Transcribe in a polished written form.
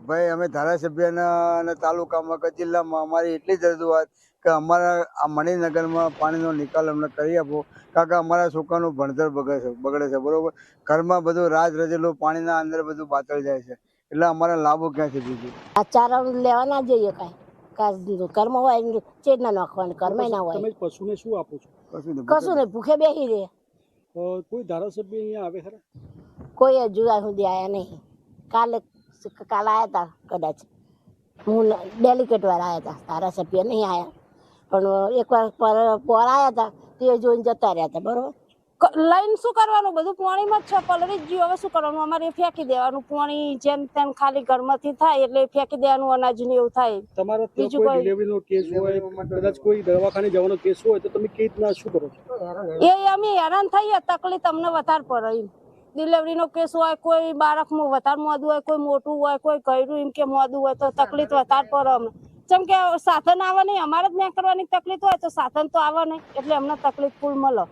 ભાઈ અમે ધારાસભ્યના અને તાલુકામાં કે જિલ્લામાં અમારી એટલી જ રજૂઆત કે અમારા આ મણિનગરમાં પાણીનો નિકાલ અમને કરી આપો, કારણ કે અમારા છોકરાનું ભણતર બગડે છે બરોબર. ઘરમાં બધું રાજ રજેલું પાણીના અંદર બધું પાતળ જાય છે, એટલે અમારે લાભો ક્યાંથી બીજું આ ચારા લેવા ના જઈએ કાંઈ ઘરમાં હોય ચેડ ના નાખવાની, ઘરમાં ના હોય. તમે પશુને શું આપો છો? કશું નહીં, ભૂખે બેસી રહે. કોઈ ધારાસભ્ય અહીંયા આવે ખરા? કોઈ હજુ સુધી આવ્યા નહીં. કાલે આવ્યા હતા કદાચ, હું ડેલિકેટ વાળા આવ્યા હતા, ધારાસભ્ય નહીં આવ્યા. પણ એકવાર પોર આવ્યા હતા તે જોઈને જતા રહ્યા હતા બરોબર. લઈને શું કરવાનું, બધું પાણીમાં જ છે, પલળી જ ગયું. હવે શું કરવાનું, અમારે ફેંકી દેવાનું પાણી, જેમ તેમ ખાલી ઘરમાંથી થાય એટલે ફેંકી દેવાનું અનાજ ને એવું થાય. તમારા બીજું કોઈ ડિલિવરીનો કેસ હોય, કદાચ કોઈ દવાખાને જવાનો કેસ હોય તો તમે કેવી રીતના શું કરો છો? એ અમે હેરાન થઈએ, તકલીફ અમને વધારે પડે. એમ ડિલિવરીનો કેસ હોય, કોઈ બાળકમાં વધારે મોદું હોય, કોઈ મોટું હોય, કોઈ ગયરું એમ કે મોદું હોય તો તકલીફ વધારે પડે અમને. જેમ કે સાધન આવે નહીં, અમારે જ ત્યાં કરવાની તકલીફ હોય તો સાધન તો આવે નહીં, એટલે અમને તકલીફ ફૂલ મળે.